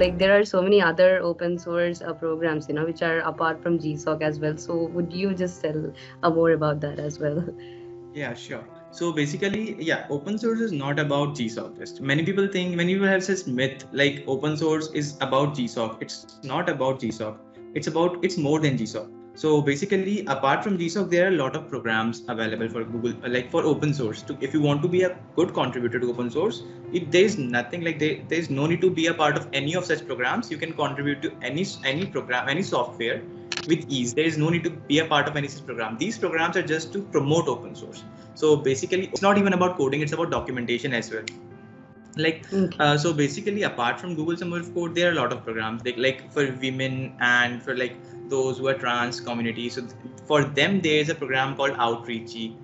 like there are so many other open source programs, which are apart from GSOC as well. So would you just tell more about that as well? Yeah, sure. So basically, yeah, open source is not about GSOC. Just many people think, many people have this myth like open source is about GSOC. It's not about GSOC. It's more than GSOC. So basically, apart from GSOC, there are a lot of programs available for Google, like for open source. If you want to be a good contributor to open source, there's nothing like there's no need to be a part of any of such programs. You can contribute to any program, any software with ease. There is no need to be a part of any such program. These programs are just to promote open source. So basically, it's not even about coding; it's about documentation as well. So basically, apart from Google Summer of Code, there are a lot of programs like for women and for like those who are trans community. So for them, there is a program called Outreachy,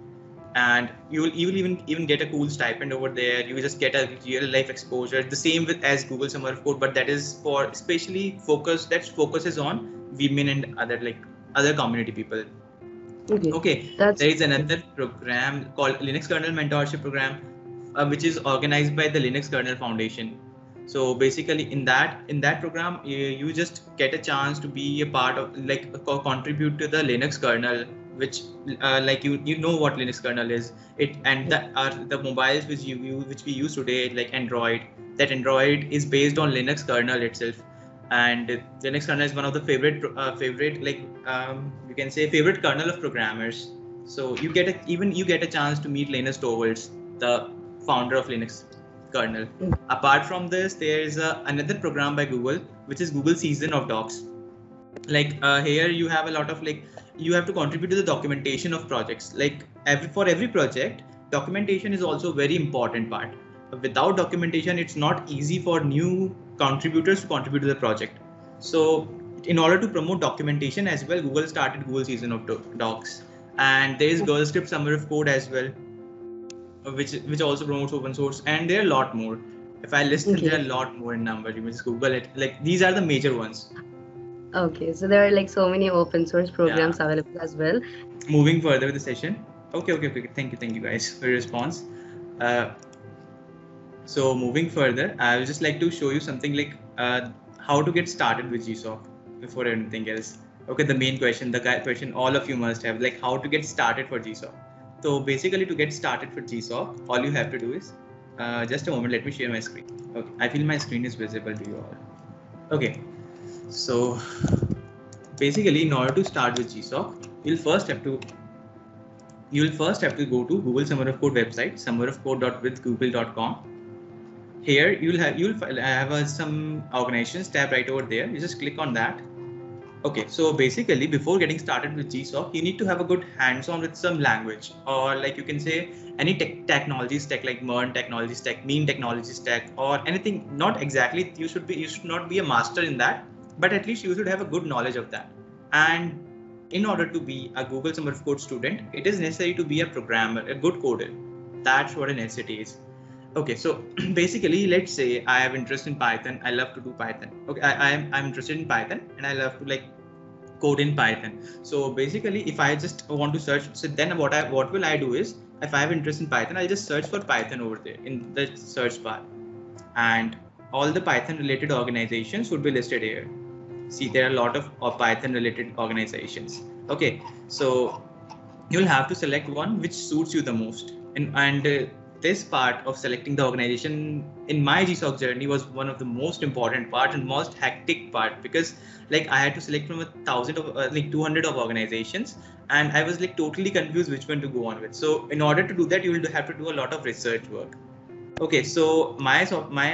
and you will even get a cool stipend over there. You just get a real life exposure. The same with as Google Summer of Code, but that is for especially focuses on women and other community people. Okay. There is another program called Linux Kernel Mentorship Program, which is organized by the Linux Kernel Foundation. So basically, in that program, you just get a chance to be a part of contribute to the Linux kernel, which you know what Linux kernel is. The mobiles which we use today, like Android. That Android is based on Linux kernel itself. And Linux kernel is one of the favorite you can say favorite kernel of programmers. So you get a chance to meet Linus Torvalds, the founder of Linux kernel. Apart from this, there is another program by Google, which is Google Season of Docs. Here you have a lot of you have to contribute to the documentation of projects. For every project, documentation is also a very important part. Without documentation, it's not easy for new contributors to contribute to the project. So in order to promote documentation as well, Google started Google Season of Docs, and there is Girl Script Summer of Code as well, which also promotes open source, and there are a lot more. If I list them, there are a lot more in number. You can just Google it. These are the major ones. Okay, so there are so many open source programs available as well. Moving further with the session. Okay. Thank you guys for your response. So moving further, I would just like to show you something how to get started with GSOC before anything else. Okay, the main question, the question all of you must have, how to get started for GSOC. So basically, to get started for GSOC, all you have to do is, just a moment, let me share my screen. Okay, I feel my screen is visible to you all. Okay, so basically, in order to start with GSOC, you'll first have to go to Google Summer of Code website, summerofcode.withgoogle.com. Here you'll have some organizations tab right over there. You just click on that. Okay, so basically, before getting started with GSOC, you need to have a good hands-on with some language, or you can say any technology stack, like MERN technology stack, Mean technology stack, or anything. Not exactly. You should not be a master in that, but at least you should have a good knowledge of that. And in order to be a Google Summer of Code student, it is necessary to be a programmer, a good coder. That's what a necessity is. Okay, so basically, let's say I have interest in Python. I love to do Python. Okay, I'm interested in Python, and I love to code in Python. So basically, if I just want to search, so then what will I do is, if I have interest in Python, I'll just search for Python over there in the search bar, and all the Python related organizations would be listed here. See, there are a lot of Python related organizations. Okay, so you'll have to select one which suits you the most, and this part of selecting the organization in my GSOC journey was one of the most important part and most hectic part, because I had to select from 200 of organizations, and I was totally confused which one to go on with. So in order to do that, you will have to do a lot of research work. Okay, so my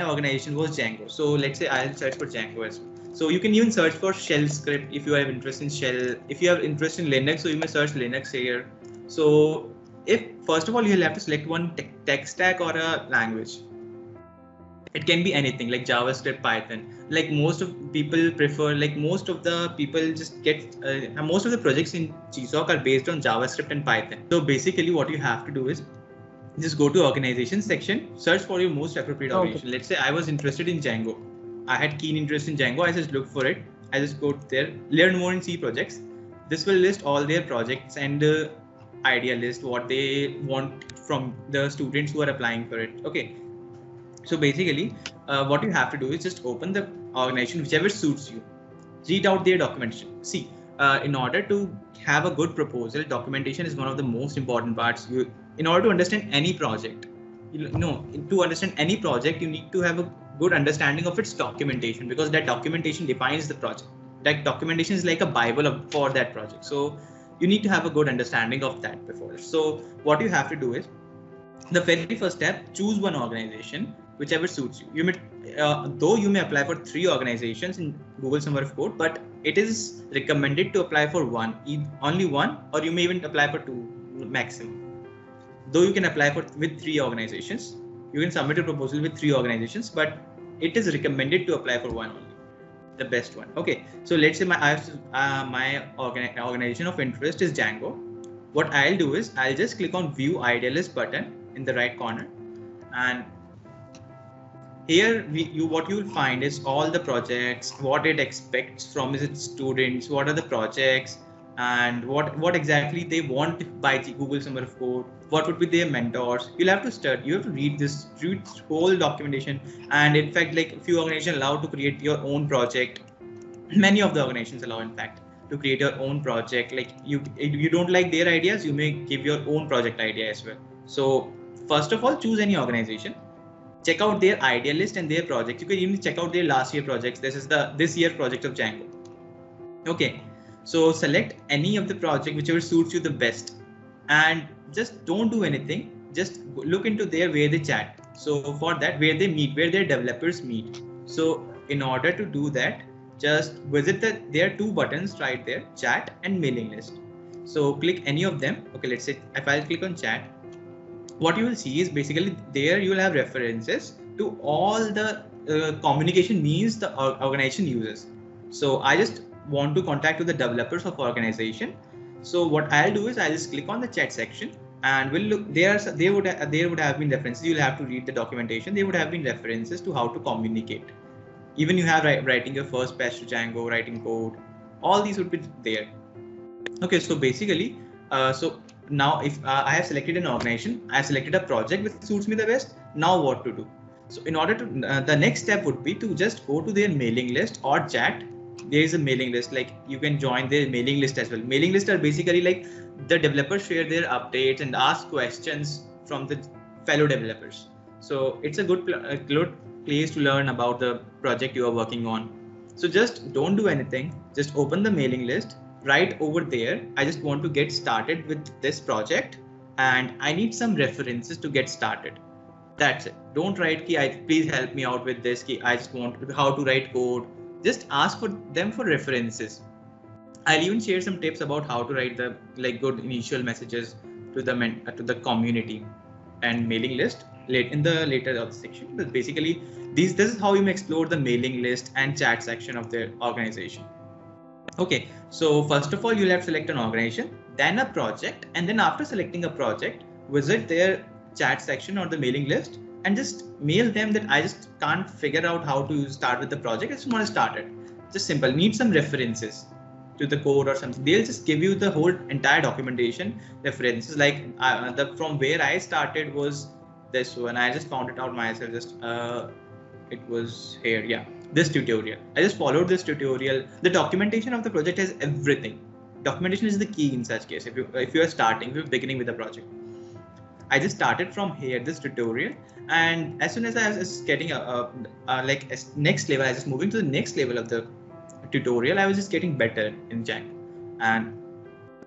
organization was Django. So let's say I'll search for Django as well. So you can even search for shell script if you have interest in shell. If you have interest in Linux, so you may search Linux here. So if first of all, you'll have to select one tech stack or a language. It can be anything like JavaScript, Python. Most of people prefer, most of the people just get, most of the projects in GSOC are based on JavaScript and Python. So basically what you have to do is just go to organization section, search for your most appropriate organization. Let's say I was interested in Django. I had keen interest in Django. I just look for it. I just go there, learn more in C projects. This will list all their projects and idea list what they want from the students who are applying for it. Okay, So basically, what you have to do is just open the organization whichever suits you. Read out their documentation. See, in order to have a good proposal, documentation is one of the most important parts. In order to understand any project, to understand any project, you need to have a good understanding of its documentation, because that documentation defines the project. That documentation is like a bible for that project. So you need to have a good understanding of that before. So what you have to do is, the very first step, choose one organization whichever suits you. Though you may apply for 3 organizations in Google Summer of Code, but it is recommended to apply for only one, or you may even apply for 2 maximum. Though you can apply with 3 organizations, you can submit a proposal with 3 organizations, but it is recommended to apply for one only, the best one. Okay, so let's say my organization of interest is Django. What I'll do is I'll just click on View Idealist button in the right corner, and here what you will find is all the projects, what it expects from its students, what are the projects, and what exactly they want by Google Summer of Code, what would be their mentors. You'll have to study, you have to read this whole documentation. And in fact, like, a few organizations allow to create your own project. Many of the organizations allow, in fact, to create your own project. Like, you don't like their ideas, you may give your own project idea as well. So first of all, choose any organization, check out their idea list and their projects. You can even check out their last year projects. This is this year project of Django. Okay, so select any of the project whichever suits you the best, and just don't do anything. Just look into where they chat. So for that, where they meet, where their developers meet. So in order to do that, just visit there are 2 buttons right there, chat and mailing list. So click any of them. Okay, let's say if I click on chat, what you will see is basically there you will have references to all the communication means the organization uses. So I just want to contact with the developers of organization. So what I'll do is I'll just click on the chat section, and we'll look there would have been references. You'll have to read the documentation. There would have been references to how to communicate. Even you have writing your first patch to Django, writing code, all these would be there. Okay, so basically, so now if I have selected an organization, I have selected a project which suits me the best. Now what to do? So in order to, the next step would be to just go to their mailing list or chat. There is a mailing list, like you can join their mailing list as well. Mailing lists are basically like the developers share their updates and ask questions from the fellow developers. So it's a good place to learn about the project you are working on. So just don't do anything, just open the mailing list, write over there, I just want to get started with this project and I need some references to get started. That's it. Don't write please help me out with this, I just want how to write code. Just ask for them for references. I'll even share some tips about how to write the good initial messages to the community and mailing list later of the section. But basically, this is how you may explore the mailing list and chat section of the organization. Okay, so first of all, you'll have to select an organization, then a project, and then after selecting a project, visit their chat section or the mailing list and just mail them that I just can't figure out how to start with the project. I just want to start it. Just simple. Need some references to the code or something. They'll just give you the whole entire documentation references. Like from where I started was this one. I just found it out myself. Just it was here. Yeah, this tutorial. I just followed this tutorial. The documentation of the project has everything. Documentation is the key in such case. If you are starting, if you're beginning with a project. I just started from here, this tutorial, and as soon as I was getting next level, I was just moving to the next level of the tutorial. I was just getting better in Django, and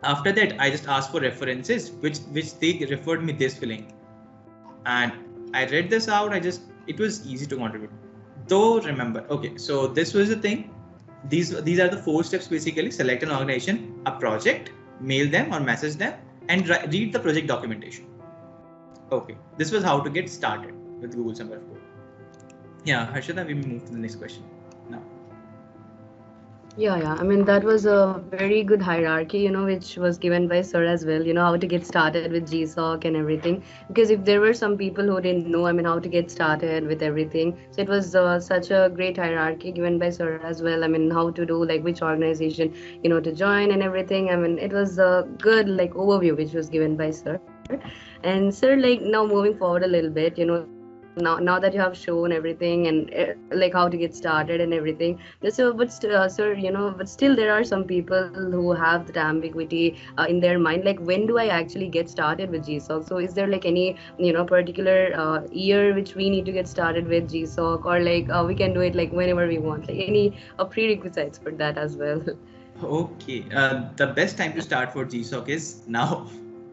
after that, I just asked for references, which they referred me this link, and I read this out. It was easy to contribute. Though remember, okay, so this was the thing. These are the 4 steps basically. Select an organization, a project, mail them or message them, and read the project documentation. Okay, this was how to get started with Google Summer of Code. Yeah, Harshada, we move to the next question now. Yeah. I mean, that was a very good hierarchy, which was given by Sir as well, how to get started with GSOC and everything. Because if there were some people who didn't know, how to get started with everything. So it was such a great hierarchy given by Sir as well. How to do, which organization, to join and everything. It was a good, overview which was given by Sir. And Sir, now moving forward a little bit, now that you have shown everything and like how to get started and everything. So, but sir, but still there are some people who have that ambiguity in their mind. Like, when do I actually get started with GSOC? So, is there like any particular year which we need to get started with GSOC, or like we can do it like whenever we want? Like any prerequisites for that as well? Okay, the best time to start for GSOC is now.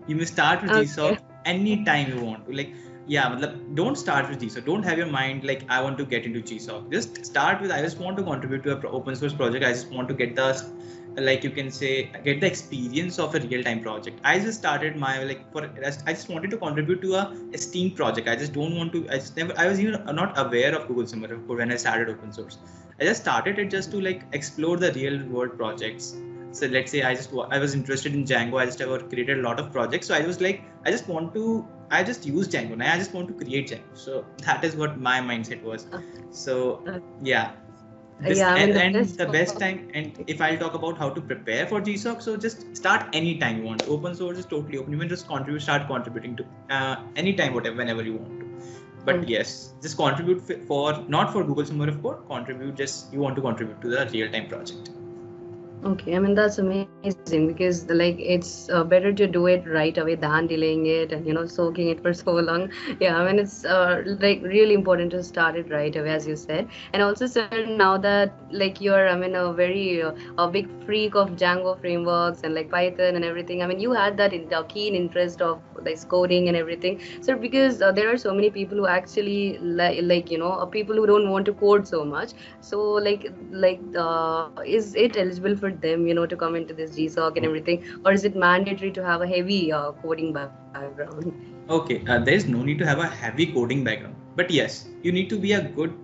You may start with Okay. GSOC anytime you want to. Like, yeah, don't start with GSOC. Don't have your mind like I want to get into GSOC. Just start with I just want to contribute to a open source project. I just want to get the, like you can say, get the experience of a real time project. I just started my I just wanted to contribute to a Steam project. I just don't want to. I was even not aware of Google Summer of Code when I started open source. I just started it just to like explore the real world projects. So let's say I was interested in Django. I just have created a lot of projects. So I was like, I just use Django now. I just want to create Django. So that is what my mindset was. So yeah. The best time, and if I'll talk about how to prepare for GSOC, so just start anytime you want. Open source is totally open. You can just start contributing to anytime, whenever you want to. But yes, just contribute not for Google Summer of Code. You want to contribute to the real-time project. Okay, I mean that's amazing because like it's better to do it right away than delaying it and soaking it for so long. Yeah, I mean it's like really important to start it right away, as you said. And also, sir, now that like you're a very a big freak of Django frameworks and like Python and everything. I mean you had that keen interest of like coding and everything. So because there are so many people who actually people who don't want to code so much. So is it eligible for them to come into this GSOC and everything, or is it mandatory to have a heavy coding background? Okay, there is no need to have a heavy coding background, but yes, you need to be a good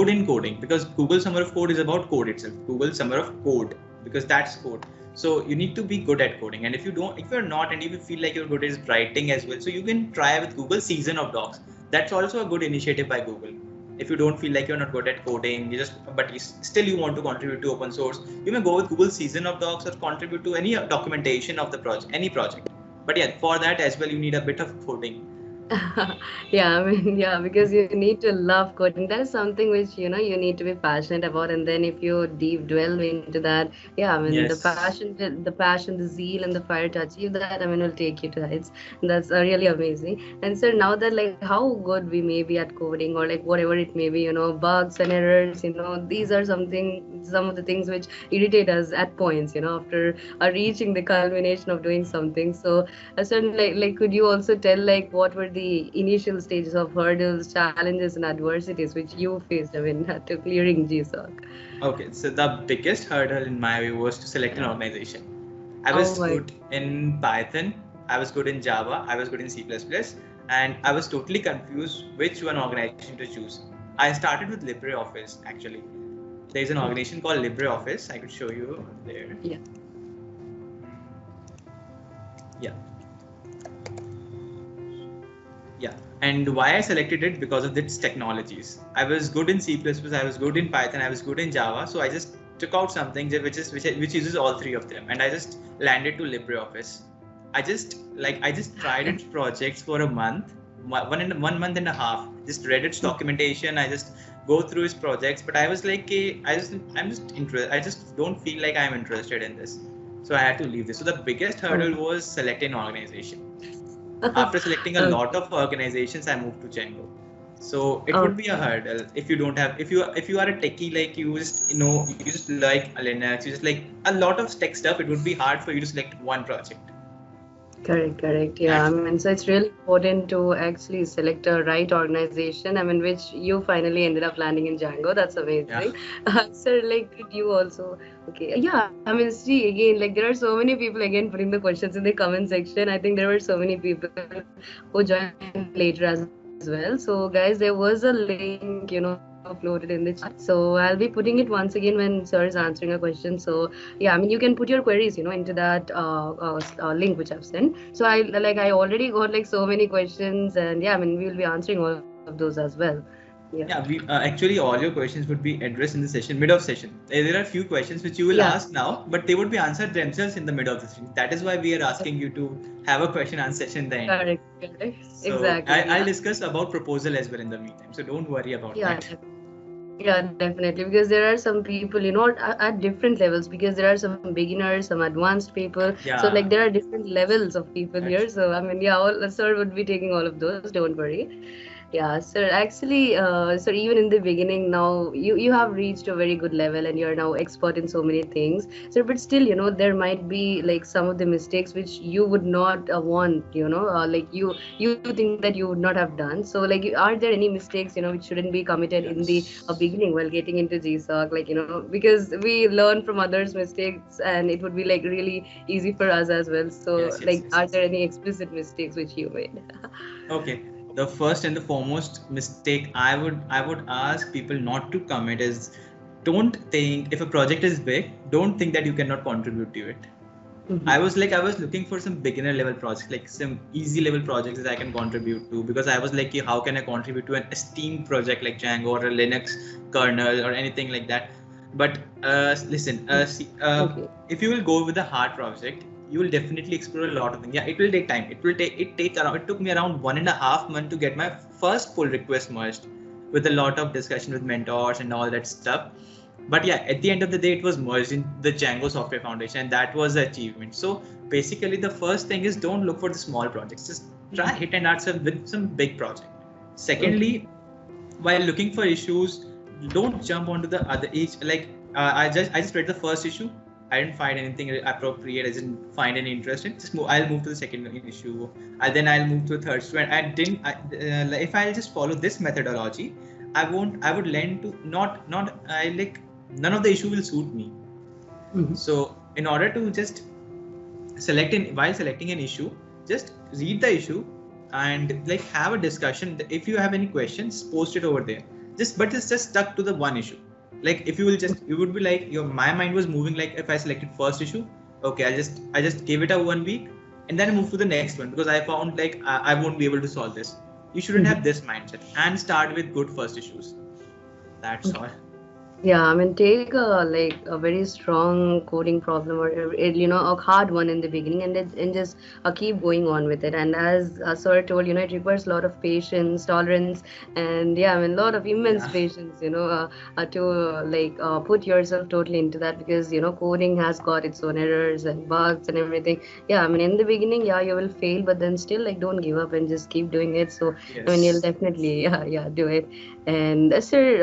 in coding, because Google Summer of Code is about code itself. Google Summer of Code, because that's code. So you need to be good at coding, and if you're not, and if you feel like you're good at writing as well, so you can try with Google Season of Docs. That's also a good initiative by Google. If you don't feel like you're not good at coding, but still you want to contribute to open source, you may go with Google Season of Docs or contribute to any documentation of the project, any project. But yeah, for that as well, you need a bit of coding. Yeah, I mean, yeah, because you need to love coding. That is something which you need to be passionate about, and then if you deep delve into that, yeah, I mean, yes. the passion, the zeal, and the fire to achieve that, I mean, will take you to heights. That's really amazing. And so now that like how good we may be at coding, or like whatever it may be, bugs and errors, these are some of the things which irritate us at points, after reaching the culmination of doing something. So, like, could you also tell like what were the initial stages of hurdles, challenges, and adversities which you faced, I mean, to clearing GSOC? Okay, so the biggest hurdle in my way was to select an organization. I was good in Python, I was good in Java, I was good in C++, and I was totally confused which one organization to choose. I started with LibreOffice, actually. There's an organization called LibreOffice. I could show you there. Yeah. And why I selected it? Because of its technologies. I was good in C++, I was good in Python, I was good in Java. So I just took out something which uses all three of them, and I just landed to LibreOffice. I just tried its projects for a month, 1 month and a half. Just read its documentation. I just go through his projects, but I was like, I just don't feel like I'm interested in this. So I had to leave this. So the biggest hurdle was selecting an organization. After selecting a lot of organizations, I moved to Django. So it would be a hurdle if you don't have, if you are a techie, like you just like Linux, you just like a lot of tech stuff. It would be hard for you to select one project. Correct. Yeah, I mean, so it's really important to actually select a right organization. I mean, which you finally ended up landing in Django. That's amazing. Yeah. So, like, did you also? Okay, yeah. I mean, see again, like there are so many people again putting the questions in the comment section. I think there were so many people who joined later as well. So, guys, there was a link, uploaded in the chat. So I'll be putting it once again when sir is answering a question. So yeah, I mean you can put your queries, into that link which I've sent. So I already got like so many questions, and yeah, I mean we will be answering all of those as well. Yeah, we actually all your questions would be addressed in the session, mid of session. There are few questions which you will Yeah. ask now, but they would be answered themselves in the mid of the session. That is why we are asking you to have a question answer session in the end. Correct, correct. So Exactly. I'll Yeah. discuss about proposal as well in the meantime. So don't worry about Yeah, that. yeah, definitely. Because there are some people, at different levels. Because there are some beginners, some advanced people. So Yeah, like there are different levels of people that's here. So I mean, yeah, all sir would be taking all of those. Don't worry. Yeah, sir. Actually, sir, even in the beginning, now you have reached a very good level, and you're now expert in so many things, sir. But still, there might be like some of the mistakes which you would not want, like you think that you would not have done. So, like, are there any mistakes, which shouldn't be committed in the yes. beginning while getting into GSOC, like, because we learn from others' mistakes, and it would be like really easy for us as well. So, Yes, yes, like, yes, are yes. there any explicit mistakes which you made? Okay. The first and the foremost mistake I would ask people not to commit is, don't think if a project is big, don't think that you cannot contribute to it. I was looking for some beginner level projects, like some easy level projects that I can contribute to, because I was like, how can I contribute to an Steam project like Django or a Linux kernel or anything like that? But listen, Okay. if you will go with a hard project, you will definitely explore a lot of things. Yeah, it will take time. It took me around 1.5 months to get my first pull request merged, with a lot of discussion with mentors and all that stuff. But yeah, at the end of the day, it was merged in the Django Software Foundation, and that was the achievement. So basically, the first thing is, don't look for the small projects. Just try hit and answer with some big project. Secondly, while looking for issues, don't jump onto the other each. Like I just read the first issue. I didn't find anything appropriate. I didn't find any interesting. I'll move to the second issue. I'll move to the third issue. And if I'll just follow this methodology, I would learn to not I like none of the issue will suit me. So in order to just while selecting an issue, just read the issue and like have a discussion. If you have any questions, post it over there. It's just stuck to the one issue. Like if you will just, you would be like, my mind was moving, like if I selected first issue, okay, I just gave it a 1 week and then I move to the next one, because I found like I won't be able to solve this. You shouldn't have this mindset, and start with good first issues. That's all. Yeah, I mean, take a very strong coding problem, or a hard one in the beginning, and just keep going on with it. And as Sir told, it requires a lot of patience, tolerance, and yeah, I mean, a lot of immense Yeah. patience, to put yourself totally into that, because coding has got its own errors and bugs and everything. Yeah, I mean, in the beginning, yeah, you will fail, but then still, like, don't give up and just keep doing it. So I mean, you'll Yes. definitely yeah do it. And sir,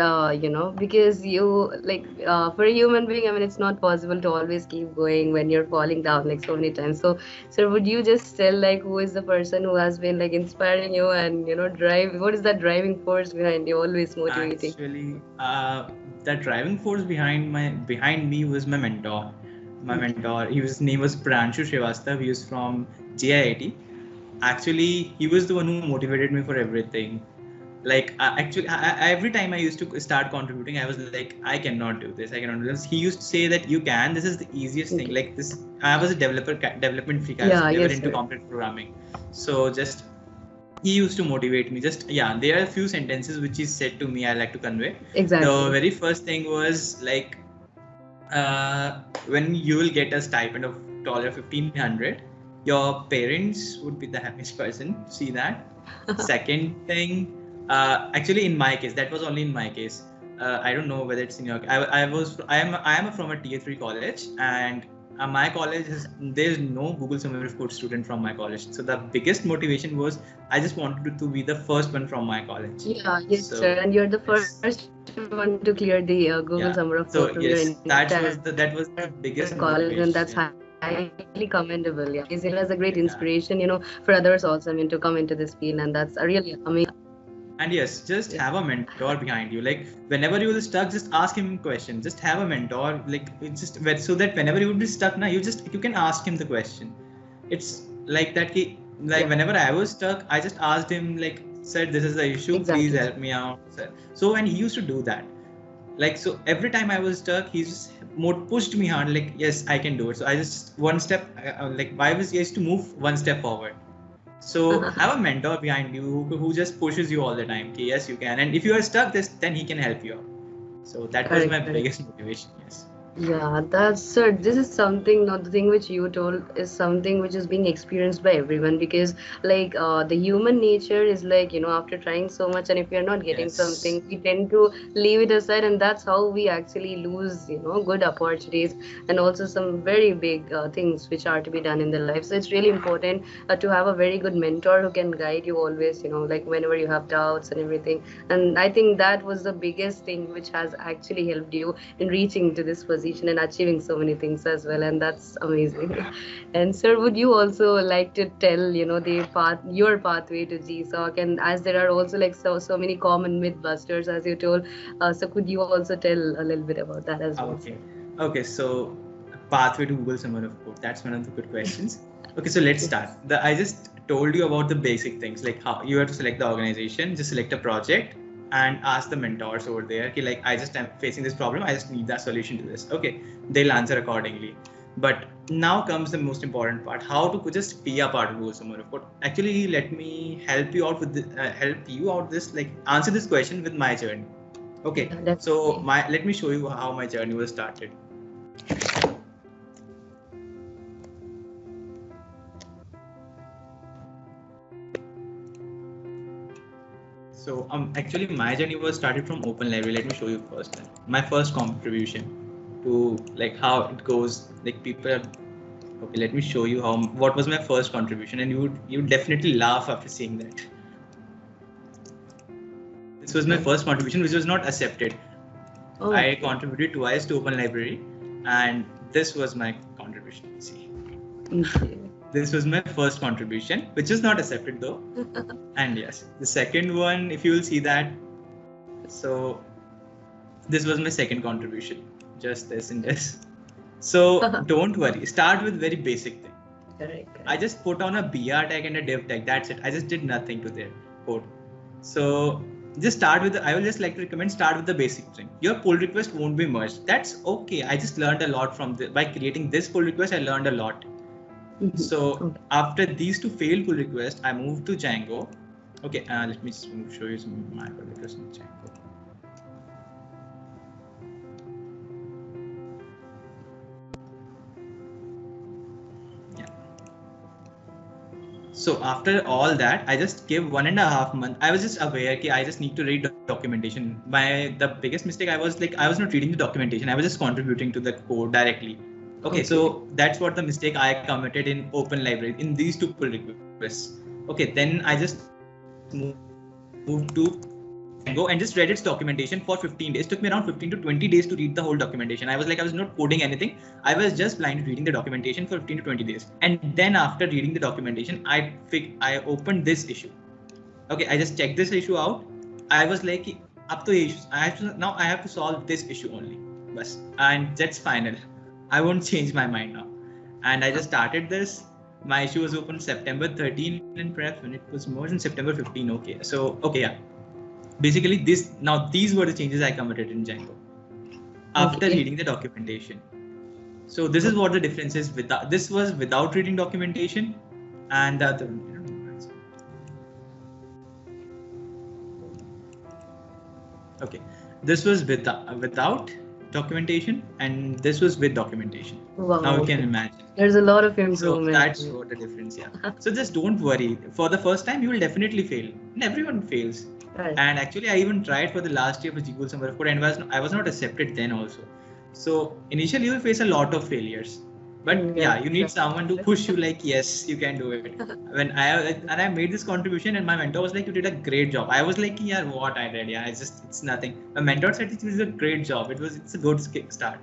because you like for a human being, I mean, it's not possible to always keep going when you're falling down like so many times. So, sir, would you just tell like who is the person who has been like inspiring you and drive? What is that driving force behind you, always motivating? Actually, the driving force behind me was my mentor. My mentor, his name was Pranshu Srivastav. He was from JIIT. Actually, he was the one who motivated me for everything. Like every time I used to start contributing, I was like, I cannot do this. I cannot do this. He used to say that you can. This is the easiest thing. Like this, I was a development freak. I was Yeah, never yes, into sir. computer programming. So just he used to motivate me. Just yeah, there are a few sentences which he said to me I like to convey. The Exactly. very first thing was like, when you will get a stipend of $1,500, your parents would be the happiest person to see that. Second thing, actually in my case, that was only in my case. I don't know whether it's in your. I am from a tier 3 college, and my college is, there's no Google Summer of Code student from my college. So the biggest motivation was, I just wanted to be the first one from my college. Yeah, yes, So sir. And you're the yes. first one to clear the Google Summer of Code Yeah. from your So entire yes, that was the college, biggest and that's motivation. highly commendable. Yeah, because it was a great inspiration, Yeah. for others also, I mean, to come into this field, and that's really amazing. And yes, just Yeah. have a mentor behind you. Like whenever you will stuck, just ask him questions. Just have a mentor. Like it's just so that whenever you will be stuck, now you can ask him the question. It's like that. Like Yeah. whenever I was stuck, I just asked him like, "Sir, this is the issue. Please Exactly. help me out, sir." So and he used to do that. Like so every time I was stuck, he just more pushed me hard. Like yes, I can do it. So I just one step. Like I used to move one step forward. So have a mentor behind you who just pushes you all the time. Okay, yes, you can. And if you are stuck, then he can help you out. So that was my Correct, correct. biggest motivation. Yes. Yeah, that's sir. This is something, not the thing which you told is something which is being experienced by everyone because like the human nature is like, after trying so much and if you're not getting Yes. something, we tend to leave it aside and that's how we actually lose, good opportunities and also some very big things which are to be done in the life. So it's really important to have a very good mentor who can guide you always, like whenever you have doubts and everything. And I think that was the biggest thing which has actually helped you in reaching to this position and achieving so many things as well, and that's amazing. And sir, would you also like to tell the path, your pathway to GSOC, and as there are also like so many common myth busters as you told, so could you also tell a little bit about that as well, Okay. sir? Okay. So pathway to Google Summer of Code. That's one of the good questions. Okay. So let's start. Yes. I just told you about the basic things, like how you have to select the organization, just select a project, and ask the mentors over there. Okay, like I just am facing this problem. I just need that solution to this. Okay, they'll answer accordingly. But now comes the most important part: how to just be a part of Google Summer of Code. Actually, let me help you out with help you out this, like answer this question with my journey. Okay, Yeah, so definitely. let me show you how my journey was started. So actually my journey was started from Open Library. Let me show you first. My first contribution to like how it goes. Like people are, okay, let me show you how what was my first contribution, and you would definitely laugh after seeing that. This was my Okay. first contribution, which was not accepted. Oh, I okay. contributed twice to Open Library, and this was my contribution. See, Okay. this was my first contribution, which is not accepted though. And yes, the second one, if you will see that, so this was my second contribution, just this and this. So don't worry, start with very basic thing. Correct, I correct. just put on a BR tag and a div tag. That's it. I just did nothing to their code. So just start with I will just like to recommend start with the basic thing. Your pull request won't be merged. That's okay. I just learned a lot from by creating this pull request. I learned a lot. So Okay. after these two failed pull requests, I moved to Django. Okay, let me show you some my pull requests in Django. So after all that, I just gave 1.5 months. I was just aware that I just need to read documentation. The biggest mistake I was like I was not reading the documentation. I was just contributing to the code directly. Okay, so that's what the mistake I committed in Open Library in these two pull requests. Okay, then I just moved to Django and just read its documentation for 15 days. It took me around 15 to 20 days to read the whole documentation. I was not coding anything. I was just blindly reading the documentation for 15 to 20 days. And then after reading the documentation, I opened this issue. Okay, I just checked this issue out. I was like, up to issues. I have to solve this issue only. Bas. And that's final. I won't change my mind now. And I just started this. My issue was open September 13 and perhaps when it was more in September 15. Okay. So okay, yeah. Basically these were the changes I committed in Django after Okay. reading the documentation. So this is what the difference is. This was without reading documentation, and the other. Okay, this was without documentation, and this was with documentation. Wow. Now you Okay. can imagine. There's a lot of So improvement. that's what the difference. Yeah. So just don't worry. For the first time, you will definitely fail, and everyone fails. Right. And actually, I even tried for the last year for Google Summer of Code, and I was not accepted then also. So initially, you will face a lot of failures. But yeah, you need someone to push you like, yes, you can do it. When I made this contribution and my mentor was like, you did a great job. I was like, yeah, what I did, yeah, it's nothing. My mentor said it was a great job. It's a good start.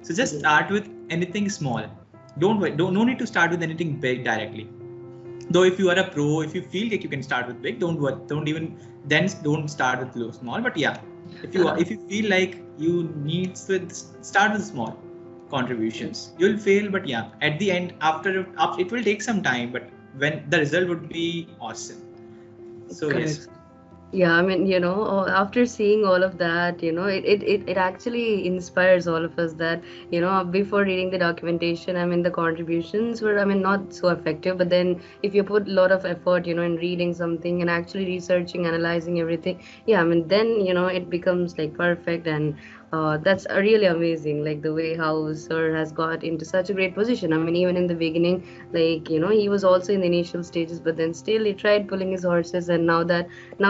So just start with anything small. No need to start with anything big directly. Though if you are a pro, if you feel like you can start with big, don't start with small. But yeah, if you feel like you need to start with small contributions, you'll fail. But yeah, at the end, after it will take some time, but when the result would be awesome. So Correct. yes. Yeah, I mean, after seeing all of that, it actually inspires all of us that, before reading the documentation, I mean, the contributions were, I mean, not so effective. But then if you put a lot of effort, in reading something and actually researching, analyzing everything, yeah, I mean, then, it becomes like perfect. And that's really amazing, like the way how Sir has got into such a great position. I mean, even in the beginning, like, he was also in the initial stages, but then still he tried pulling his horses. And now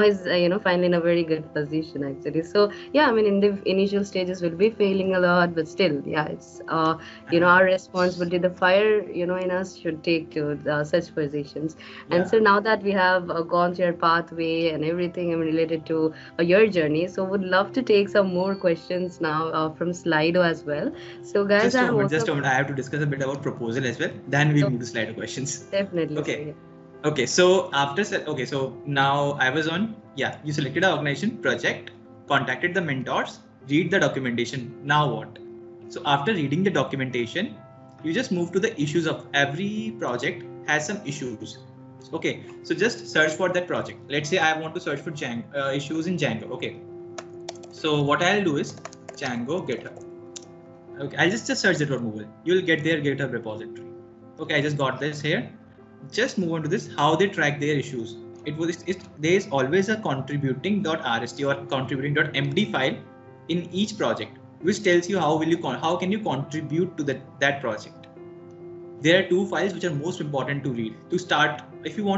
he's finally in a very good position actually. So yeah, I mean, in the initial stages we'll be failing a lot, but still, yeah, it's our responsibility, the fire in us should take to such positions. And Yeah. so now that we have gone through your pathway and everything, I mean, related to your journey, so would love to take some more questions now from Slido as well. So guys, Just I a have moment, also just a moment. I have to discuss a bit about proposal as well. Then we'll so move to slide of questions. definitely, so Okay. yeah. Okay. So okay. So now I was on, yeah, you selected an organization project, contacted the mentors, read the documentation. Now what? So after reading the documentation, you just move to the issues of every project has some issues. Okay. So just search for that project. Let's say I want to search for Django, issues in Django. Okay. So what I'll do is Django GitHub. Okay, I'll just search it on Google. You'll get their GitHub repository. Okay, I just got this here. Just move on to this, how they track their issues. There is always a contributing.rst or contributing.md file in each project, which tells you how can you contribute to that project. There are two files which are most important to read to start. If you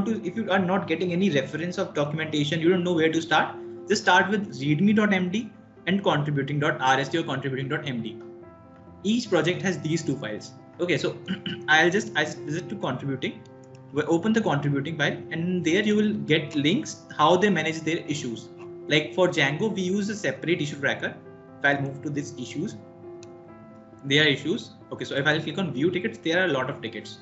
are not getting any reference of documentation, you don't know where to start, just start with readme.md and contributing.rst or contributing.md. Each project has these two files. Okay, so I visit to contributing, we open the contributing file, and there you will get links how they manage their issues. Like for Django, we use a separate issue tracker. If I'll move to these issues, there are issues. Okay, so if I'll click on view tickets, there are a lot of tickets.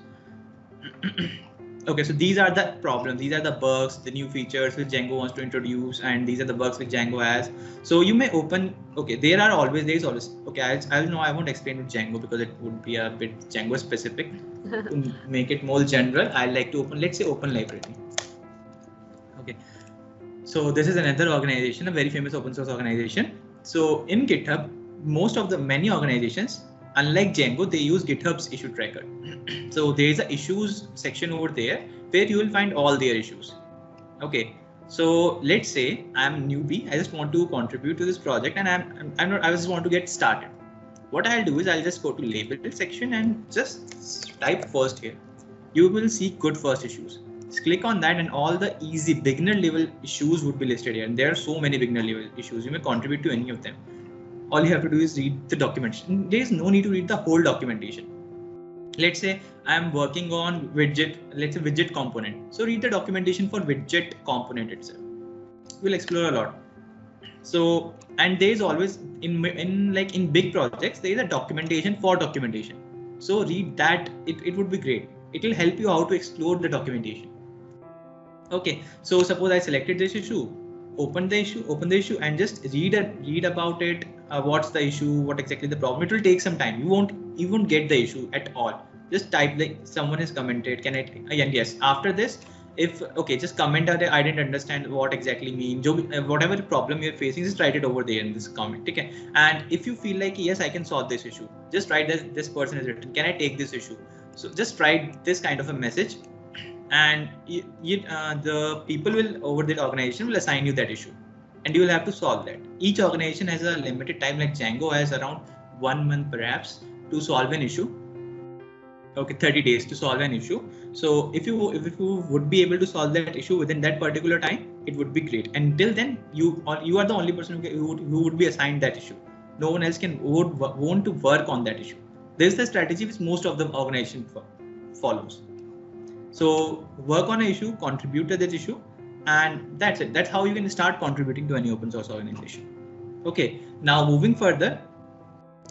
Okay, so these are the problems, these are the bugs, the new features which Django wants to introduce, and these are the bugs which Django has. So you may open, okay, there is always, okay, I'll know, I won't explain with Django because it would be a bit Django specific. To make it more general, I like to open, let's say open library. Okay, so this is another organization, a very famous open source organization. So in GitHub, many organizations, unlike Django, they use GitHub's issue tracker. So there is a issues section over there where you will find all their issues. Okay, so let's say I'm newbie, I just want to contribute to this project, and I just want to get started. What I'll do is I'll just go to label section and just type first here. You will see good first issues. Just click on that and all the easy beginner level issues would be listed here. And there are so many beginner level issues. You may contribute to any of them. All you have to do is read the documentation. There is no need to read the whole documentation. Let's say I'm working on widget component. So read the documentation for widget component itself. We'll explore a lot. So, and there is always in big projects, there is a documentation for documentation. So read that, it would be great. It will help you how to explore the documentation. Okay, so suppose I selected this issue, open the issue and just read about it. What's the issue? What exactly the problem? It will take some time. You won't get the issue at all. Just type like someone has commented. Can I? And yes, after this, just comment that I didn't understand what exactly mean. Whatever problem you're facing, just write it over there in this comment. Okay, and if you feel like yes, I can solve this issue, just write this person has written. Can I take this issue? So just write this kind of a message. And the people over the organization will assign you that issue, and you will have to solve that. Each organization has a limited time, like Django has around 1 month perhaps to solve an issue. Okay, 30 days to solve an issue. So if you would be able to solve that issue within that particular time, it would be great. Until then, you are the only person who would be assigned that issue. No one else would want to work on that issue. This is the strategy which most of the organization follows. So work on an issue, contribute to that issue, and that's it. That's how you can start contributing to any open source organization. Okay, now moving further,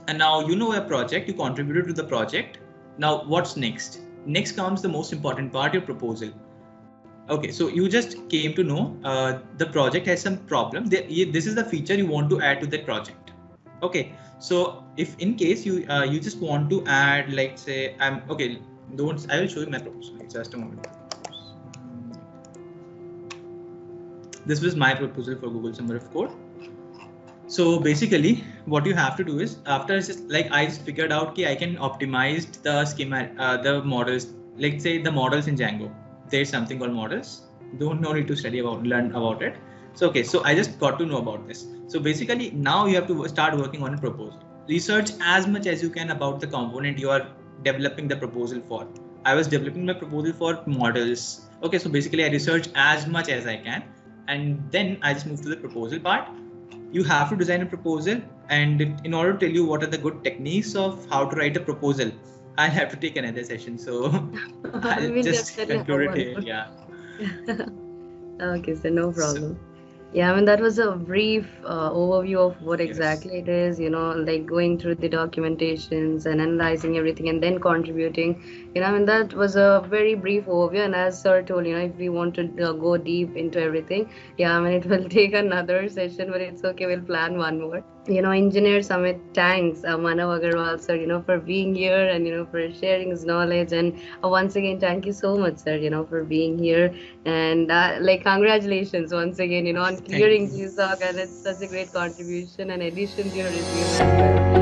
and now you know a project, you contributed to the project. Now what's next? Next comes the most important part, your proposal. Okay, so you just came to know the project has some problem. This is the feature you want to add to that project. Okay, so if in case you just want to add, like say I will show you my proposal. Just a moment. This was my proposal for Google Summer of Code. So basically, what you have to do is, after it's just like I just figured out that I can optimize the schema, the models. Let's say the models in Django. There's something called models. Don't need to learn about it. So okay, so I just got to know about this. So basically, now you have to start working on a proposal. Research as much as you can about the component you are developing the proposal for. I was developing my proposal for models. Okay, so basically I research as much as I can, and then I just move to the proposal part. You have to design a proposal, and in order to tell you what are the good techniques of how to write a proposal, I have to take another session. So I'll just conclude it here. Yeah. Okay, so no problem. Yeah, I mean, that was a brief overview of what exactly it is, like going through the documentations and analyzing everything and then contributing. I mean, that was a very brief overview. And as sir told, if we want to go deep into everything, yeah, I mean, it will take another session, but it's okay. We'll plan one more. Engineer Summit thanks Manav Agarwal sir, for being here and, for sharing his knowledge. And once again, thank you so much, sir, for being here. And like, congratulations once again, on clearing GSOC, and it's such a great contribution and addition to your resume as well.